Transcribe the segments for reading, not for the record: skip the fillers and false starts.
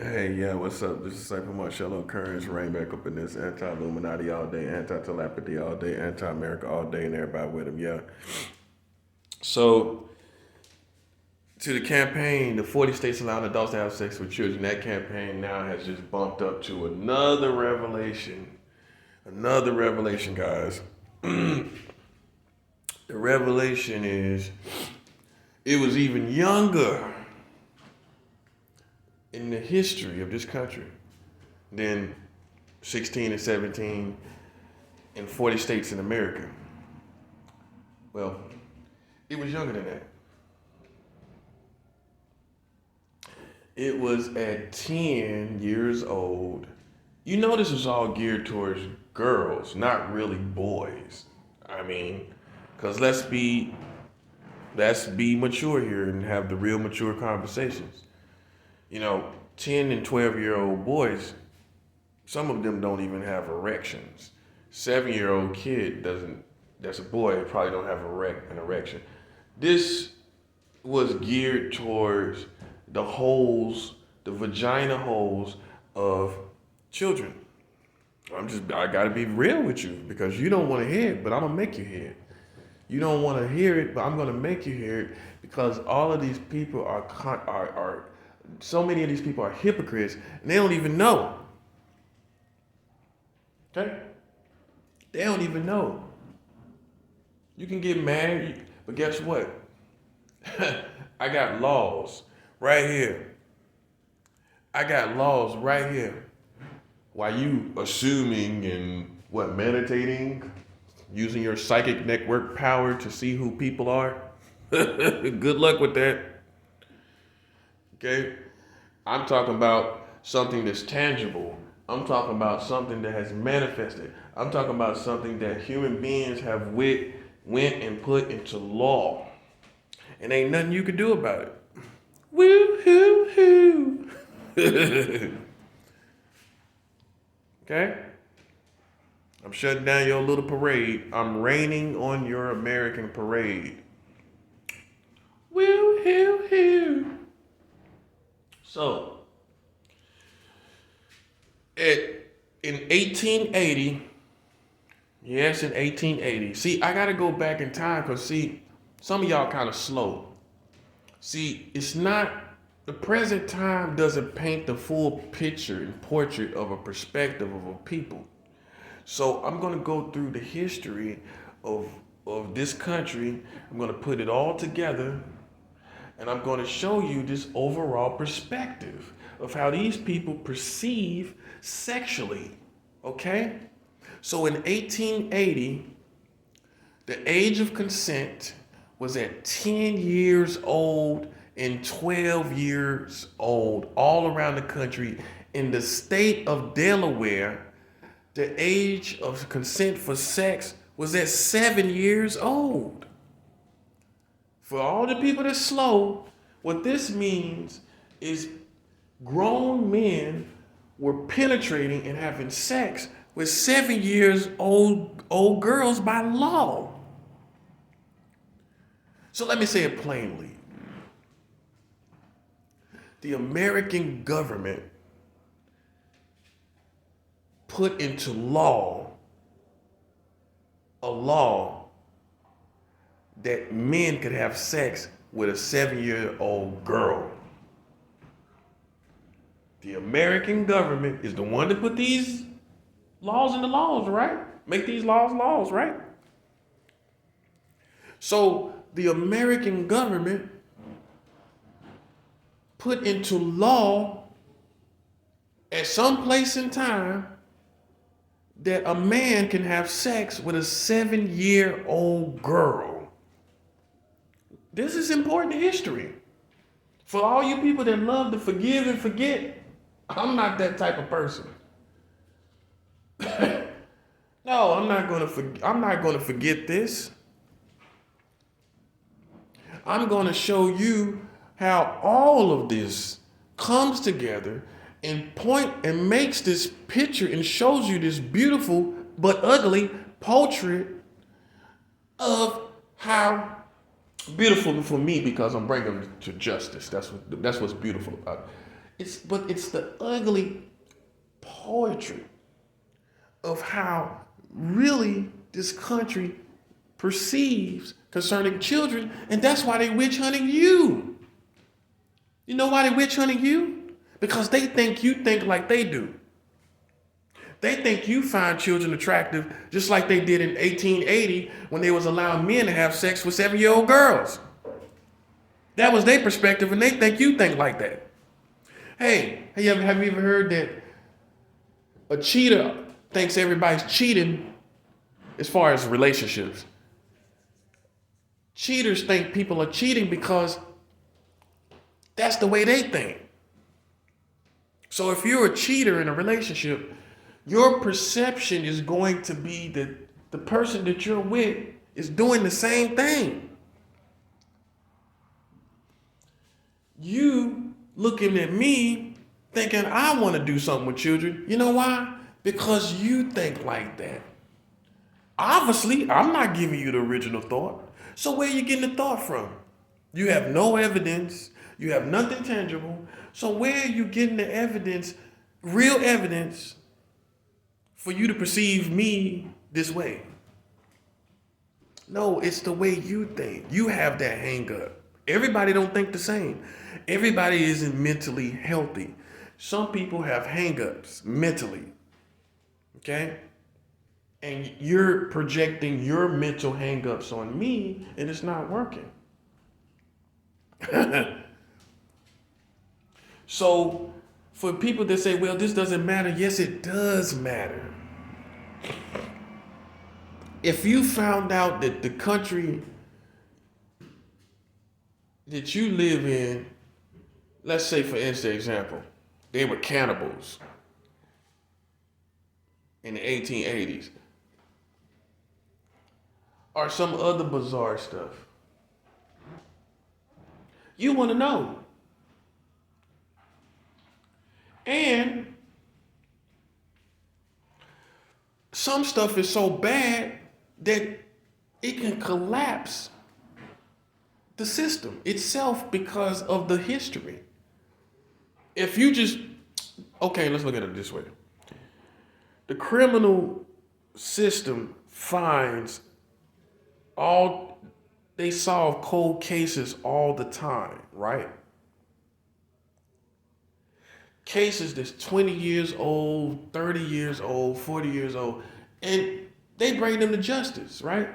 Hey, yeah, what's up? This is Cypher Marshall Occurrence. Rain back up in this anti-Illuminati all day, anti-telepathy all day, anti-America all day, and everybody with him, yeah. So, to the campaign, the 40 states allowing adults to have sex with children, that campaign now has just bumped up to another revelation. Another revelation, guys. The revelation is it was even younger in the history of this country than 16 and 17 in 40 states in America. Well, it was younger than that. It was at 10 years old. You know, this is all geared towards girls, not really boys. I mean, because let's be mature here and have the real mature conversations. 10 and 12-year-old boys, some of them don't even have erections. 7-year-old kid doesn't, that's a boy, probably don't have an erection. This was geared towards the holes, the vagina holes of children. I gotta be real with you because you don't want to hear it, but I'm gonna make you hear it. You don't want to hear it, but I'm gonna make you hear it because all of these people are so many of these people are hypocrites and they don't even know. Okay? They don't even know. You can get mad, but guess what? I got laws right here. I got laws right here. While you assuming and meditating, using your psychic network power to see who people are. Good luck with that. Okay? I'm talking about something that's tangible. I'm talking about something that has manifested. I'm talking about something that human beings have went and put into law. And ain't nothing you can do about it. Woo hoo hoo. Okay? I'm shutting down your little parade. I'm raining on your American parade. Woo hoo hoo. So, in 1880, yes, in 1880. See, I gotta go back in time because some of y'all kind of slow. See, it's not the present time doesn't paint the full picture and portrait of a perspective of a people. So I'm gonna go through the history of this country. I'm gonna put it all together, and I'm gonna show you this overall perspective of how these people perceive sexually. Okay? So in 1880, the age of consent was at 10 years old and 12 years old all around the country. In the state of Delaware, the age of consent for sex was at 7 years old. For all the people that's slow, what this means is grown men were penetrating and having sex with 7 years old girls by law. So let me say it plainly. The American government put into law a law that men could have sex with a 7-year-old girl. The American government is the one that put these laws in the laws, right? Make these laws, right? So the American government put into law at some place in time that a man can have sex with a 7-year-old girl. This is important history. For all you people that love to forgive and forget, I'm not that type of person. No, I'm not going to forget this. I'm going to show you how all of this comes together and makes this picture and shows you this beautiful but ugly portrait of how beautiful for me because I'm bringing them to justice. That's what's beautiful about it. It's the ugly poetry of how really this country perceives concerning children, and that's why they witch hunting you. You know why they witch hunting you? Because they think you think like they do. They think you find children attractive just like they did in 1880 when they was allowing men to have sex with 7-year-old girls. That was their perspective, and they think you think like that. Hey, have you ever heard that a cheater thinks everybody's cheating as far as relationships? Cheaters think people are cheating because that's the way they think. So if you're a cheater in a relationship, your perception is going to be that the person that you're with is doing the same thing. You looking at me thinking I want to do something with children. You know why? Because you think like that. Obviously, I'm not giving you the original thought. So where are you getting the thought from? You have no evidence. You have nothing tangible. So where are you getting the evidence, real evidence, for you to perceive me this way? No, it's the way you think. You have that hang up. Everybody don't think the same. Everybody isn't mentally healthy. Some people have hang-ups mentally. Okay? And you're projecting your mental hang-ups on me, and it's not working. So, for people that say, well, this doesn't matter, yes, it does matter. If you found out that the country that you live in, let's say for example, they were cannibals in the 1880s, or some other bizarre stuff, you want to know. And some stuff is so bad that it can collapse the system itself because of the history. If you just, okay, let's look at it this way. The criminal system finds they solve cold cases all the time, right? Cases that's 20 years old, 30 years old, 40 years old, and they bring them to justice, right?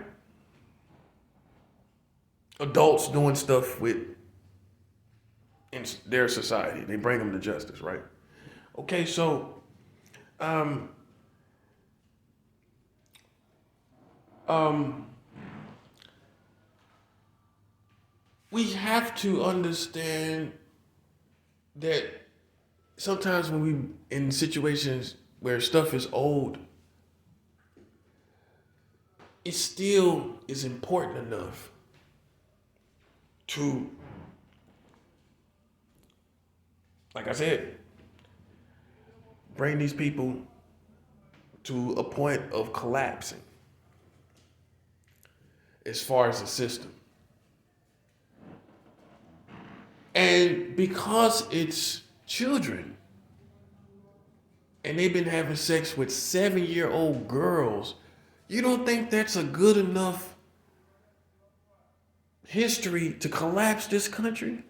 Adults doing stuff in their society, they bring them to justice, right? Okay, so we have to understand that sometimes when we in situations where stuff is old, it still is important enough to, like I said, bring these people to a point of collapsing as far as the system. And because it's children and they've been having sex with 7-year-old girls, you don't think that's a good enough history to collapse this country?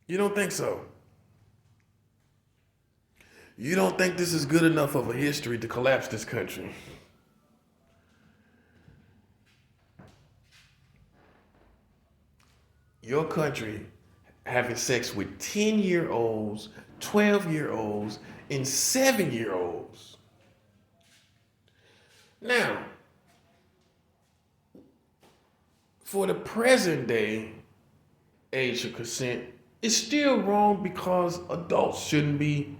You don't think so? You don't think this is good enough of a history to collapse this country? Your country having sex with 10-year-olds, 12-year-olds, and 7-year-olds. Now, for the present day age of consent, it's still wrong because adults shouldn't be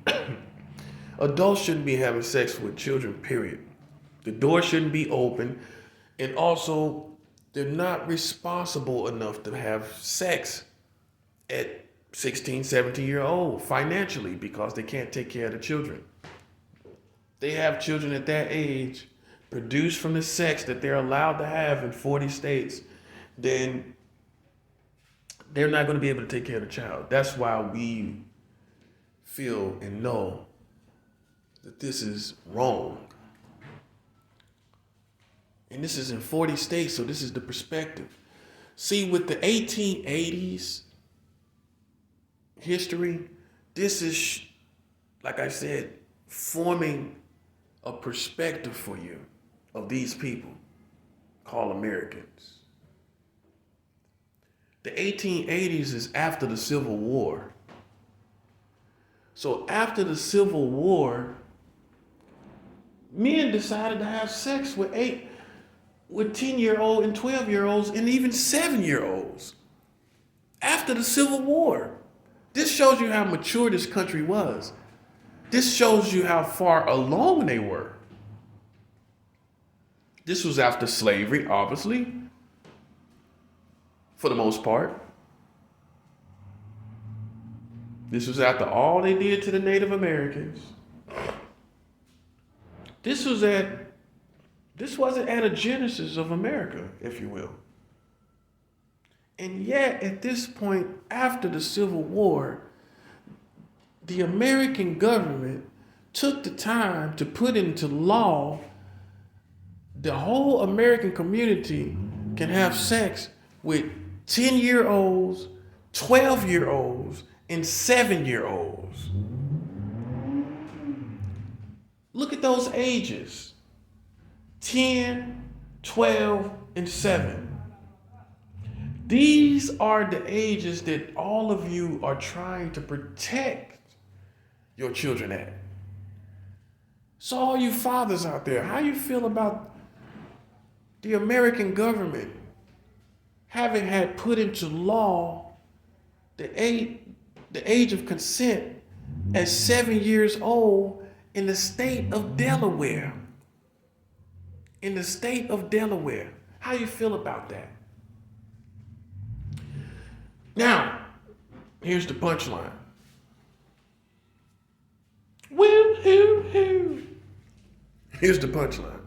having sex with children, period. The door shouldn't be open, and also they're not responsible enough to have sex at 16, 17-year-old financially because they can't take care of the children. They have children at that age produced from the sex that they're allowed to have in 40 states, then they're not going to be able to take care of the child. That's why we feel and know that this is wrong. And this is in 40 states, so this is the perspective. See, with the 1880s history, this is, like I said, forming a perspective for you of these people called Americans. The 1880s is after the Civil War. So after the Civil War, men decided to have sex with 10-year-old and 12-year-olds and even 7-year-olds after the Civil War. This shows you how mature this country was. This shows you how far along they were. This was after slavery, obviously, for the most part. This was after all they did to the Native Americans. This wasn't at a genesis of America, if you will. And yet, at this point, after the Civil War, the American government took the time to put into law the whole American community can have sex with 10-year-olds, 12-year-olds, and 7-year-olds. Look at those ages. 10, 12, and 7. These are the ages that all of you are trying to protect your children at. So all you fathers out there, how you feel about the American government having had put into law the age of consent at 7 years old in the state of Delaware? In the state of Delaware. How you feel about that? Now, here's the punchline. Woo-hoo-hoo. Here's the punchline.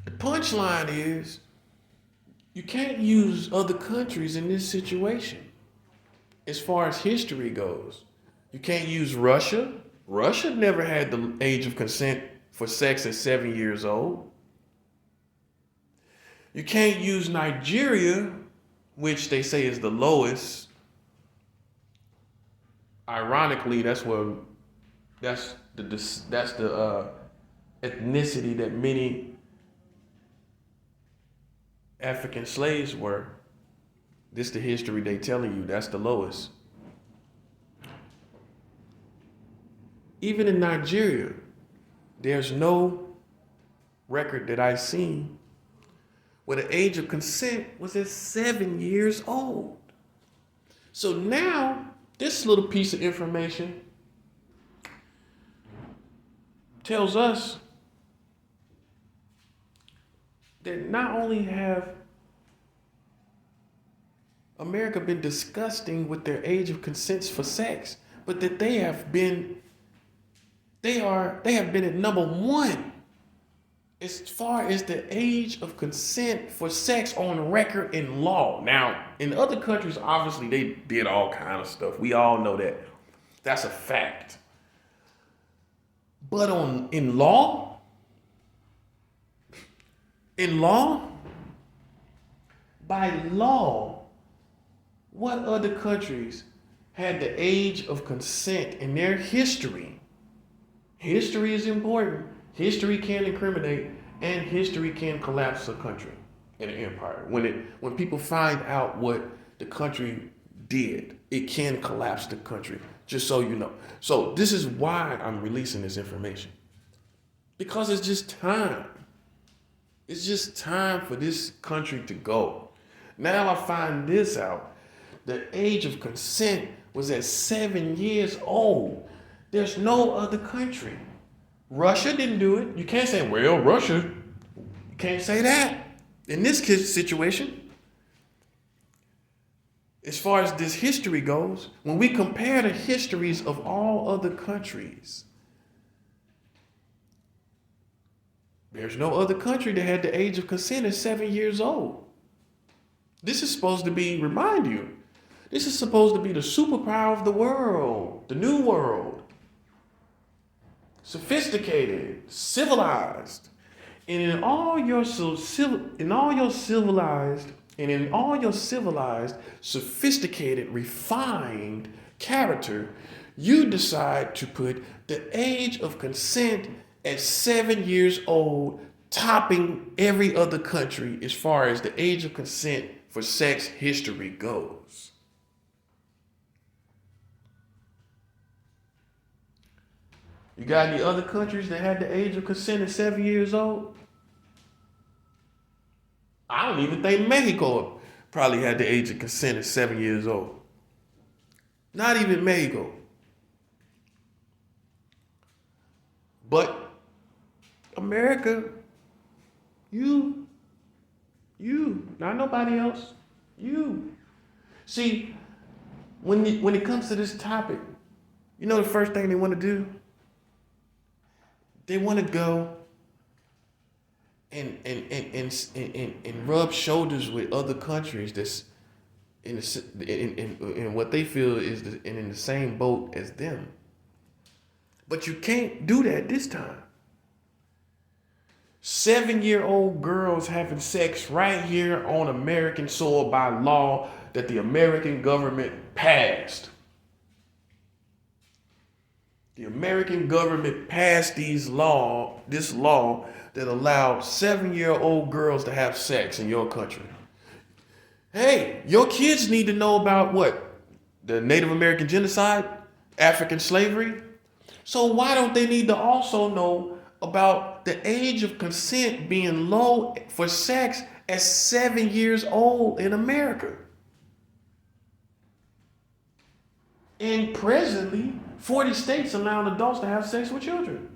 The punchline is you can't use other countries in this situation. As far as history goes, you can't use Russia. Russia never had the age of consent for sex at 7 years old. You can't use Nigeria, which they say is the lowest. Ironically, that's the ethnicity that many African slaves were. This is the history they telling you. That's the lowest. Even in Nigeria, there's no record that I've seen where the age of consent was at 7 years old. So now, this little piece of information tells us that not only have America been disgusting with their age of consent for sex, but that they have been at number one as far as the age of consent for sex on record in law. Now, in other countries, obviously they did all kind of stuff. We all know that. That's a fact. But in law, by law, what other countries had the age of consent in their history? History is important. History can incriminate, and history can collapse a country and an empire. When people find out what the country did, it can collapse the country, just so you know. So this is why I'm releasing this information. Because it's just time. It's just time for this country to go. Now I find this out. The age of consent was at 7 years old. There's no other country. Russia didn't do it. You can't say, well, Russia. You can't say that. In this situation, as far as this history goes, when we compare the histories of all other countries, there's no other country that had the age of consent at 7 years old. This is supposed to remind you This is supposed to be the superpower of the world, the new world. Sophisticated, civilized. And in all your civilized, sophisticated, refined character, you decide to put the age of consent at 7 years old, topping every other country as far as the age of consent for sex history goes. You got any other countries that had the age of consent at 7 years old? I don't even think Mexico probably had the age of consent at 7 years old. Not even Mexico. But America, you, not nobody else, you. See, when it comes to this topic, you know the first thing they want to do? They want to go and rub shoulders with other countries that's in what they feel is in the same boat as them. But you can't do that this time. 7-year-old girls having sex right here on American soil by law that the American government passed. The American government passed this law that allowed 7-year-old girls to have sex in your country. Hey, your kids need to know about what? The Native American genocide, African slavery. So why don't they need to also know about the age of consent being low for sex at 7 years old in America? And presently, 40 states allowing adults to have sex with children.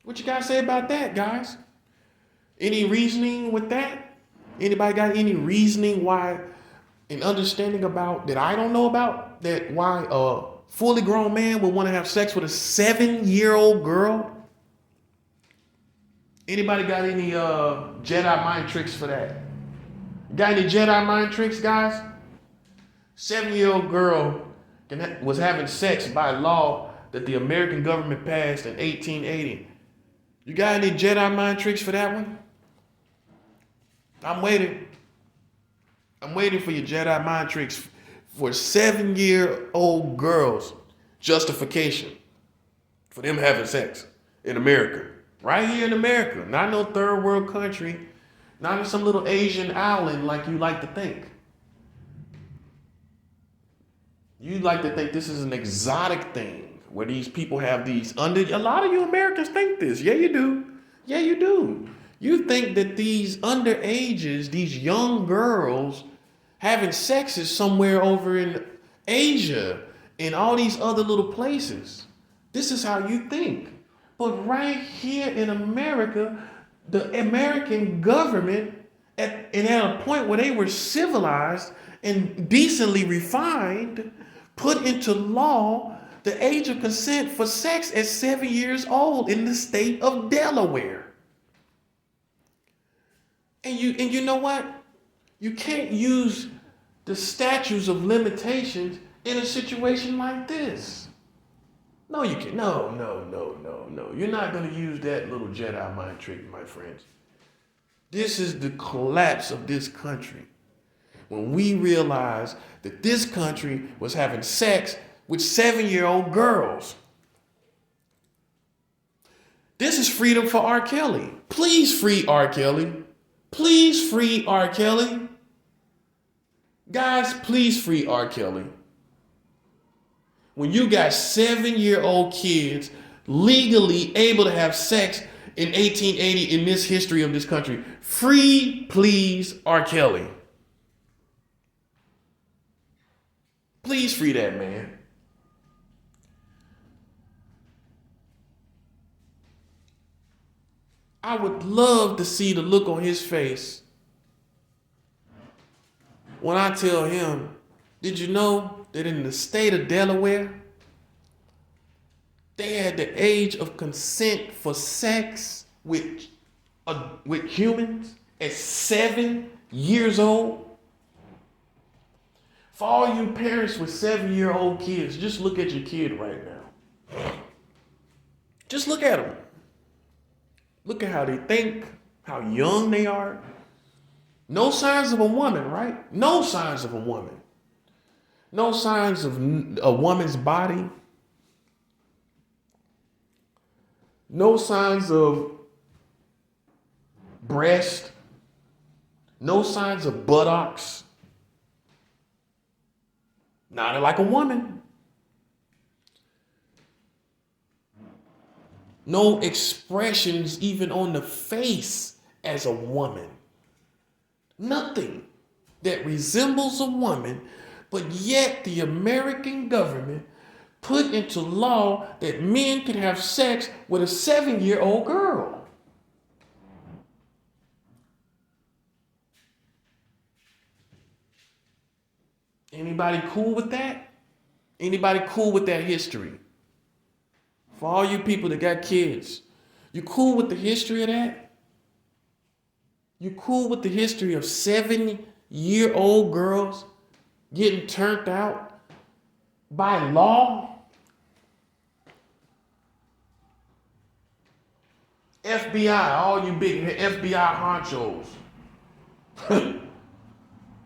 What you got to say about that, guys? Any reasoning with that? Anybody got any reasoning why, an understanding about that I don't know about, that why a fully grown man would want to have sex with a 7-year-old girl? Anybody got any Jedi mind tricks for that? Got any Jedi mind tricks, guys? 7-year-old girl was having sex by law that the American government passed in 1880. You got any Jedi mind tricks for that one? I'm waiting. I'm waiting for your Jedi mind tricks for 7-year-old girls. Justification for them having sex in America. Right here in America. Not no third world country. Not in some little Asian island like you like to think. You like to think this is an exotic thing where these people have these a lot of you Americans think this. Yeah, you do. Yeah, you do. You think that these underages, these young girls having sex is somewhere over in Asia and all these other little places. This is how you think. But right here in America, the American government, at a point where they were civilized and decently refined, put into law the age of consent for sex at 7 years old in the state of Delaware. And you know what? You can't use the statutes of limitations in a situation like this. No, you can't. No. You're not going to use that little Jedi mind trick, my friends. This is the collapse of this country. When we realized that this country was having sex with 7-year-old girls. This is freedom for R. Kelly. Please free R. Kelly. Please free R. Kelly. Guys, please free R. Kelly. When you got 7-year-old kids legally able to have sex in 1880 in this history of this country, free, please, R. Kelly. Please free that man. I would love to see the look on his face when I tell him, did you know that in the state of Delaware, they had the age of consent for sex with humans at 7 years old? For all you parents with 7-year-old kids, just look at your kid right now. Just look at them. Look at how they think, how young they are. No signs of a woman, right? No signs of a woman. No signs of a woman's body. No signs of breast. No signs of buttocks. Not like a woman. No expressions even on the face as a woman. Nothing that resembles a woman, but yet the American government put into law that men could have sex with a 7-year-old girl. Anybody cool with that? Anybody cool with that history? For all you people that got kids, you cool with the history of that? You cool with the history of 7-year-old girls getting turned out by law? FBI, all you big FBI honchos.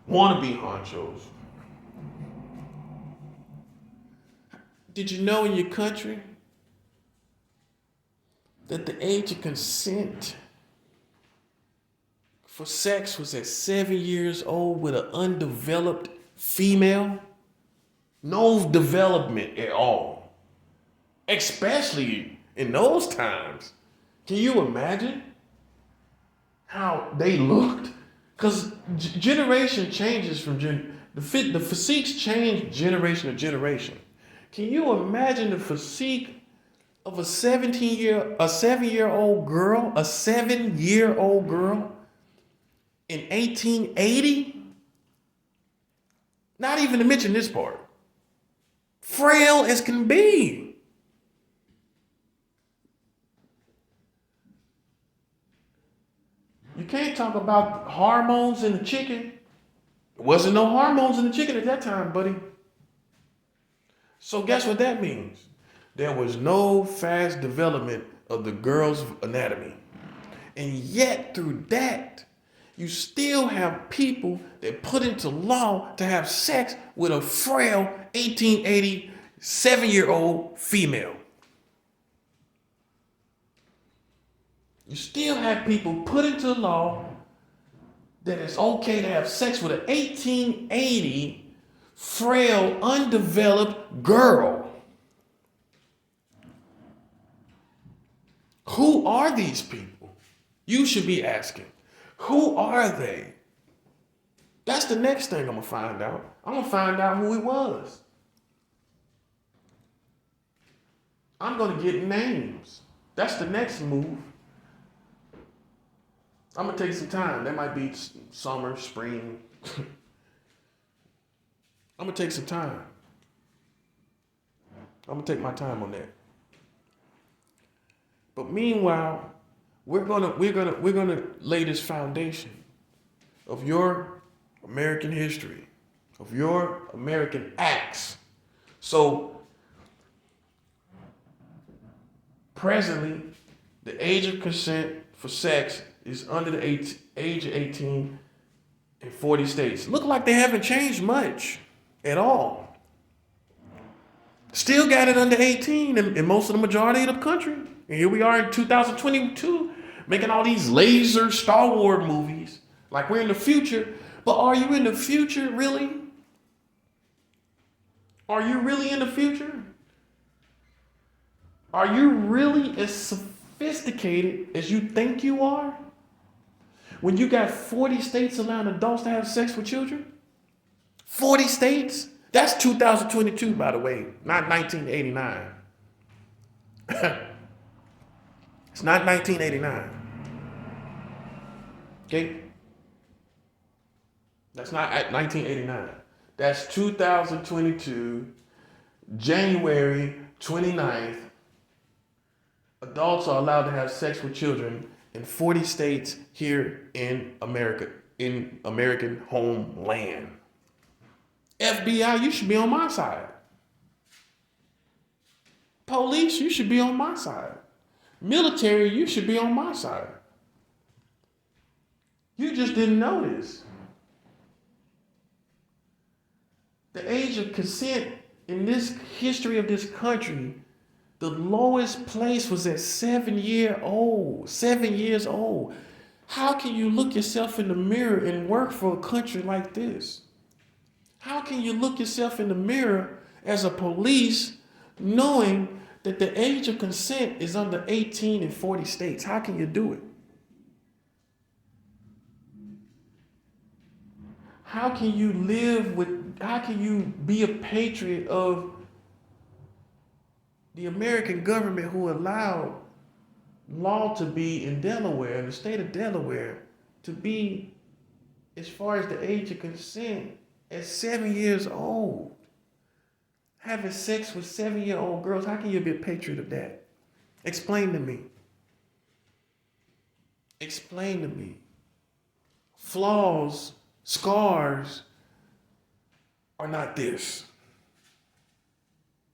Wannabe honchos. Did you know in your country that the age of consent for sex was at 7 years old with an undeveloped female? No development at all. Especially in those times. Can you imagine how they looked? Because generation changes from the physiques change generation to generation. Can you imagine the physique of a 7-year-old girl, a 7-year-old girl in 1880? Not even to mention this part. Frail as can be. You can't talk about hormones in the chicken. There wasn't no hormones in the chicken at that time, buddy. So guess what that means? There was no fast development of the girl's anatomy. And yet through that, you still have people that put into law to have sex with a frail 1880 7-year-old female. You still have people put into law that it's okay to have sex with an 1880 frail, undeveloped girl. Who are these people? You should be asking. Who are they? That's the next thing I'm going to find out. I'm going to find out who it was. I'm going to get names. That's the next move. I'm going to take some time. That might be summer, spring. I'm going to take some time. I'm going to take my time on that. But meanwhile, we're gonna lay this foundation of your American history, of your American acts. So presently, the age of consent for sex is under the age of 18 in 40 states. Look like they haven't changed much at all. Still got it under 18 in most of the majority of the country. And here we are in 2022 making all these laser Star Wars movies like we're in the future. But are you in the future really? Are you really in the future? Are you really as sophisticated as you think you are? When you got 40 states allowing adults to have sex with children? 40 states? That's 2022, by the way, not 1989. It's not 1989. Okay? That's not 1989. That's 2022, January 29th. Adults are allowed to have sex with children in 40 states here in America, in American homeland. FBI, you should be on my side. Police, you should be on my side. Military, you should be on my side. You just didn't know this. The age of consent in this history of this country, the lowest place was at 7 years old. 7 years old. How can you look yourself in the mirror and work for a country like this? How can you look yourself in the mirror as a police knowing that the age of consent is under 18 in 40 states? How can you do it? How can you how can you be a patriot of the American government who allowed law to be in Delaware, in the state of Delaware, to be, as far as the age of consent, at 7 years old? Having sex with 7-year-old girls, how can you be a patriot of that? Explain to me. Explain to me. Flaws, scars are not this.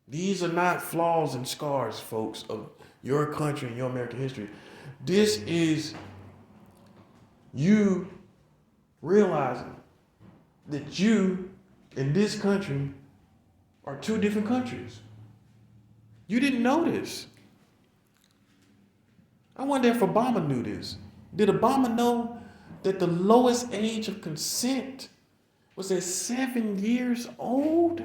These are not flaws and scars, folks, of your country and your American history. This is you realizing that you in this country are two different countries. You didn't know this. I wonder if Obama knew this. Did Obama know that the lowest age of consent was at 7 years old?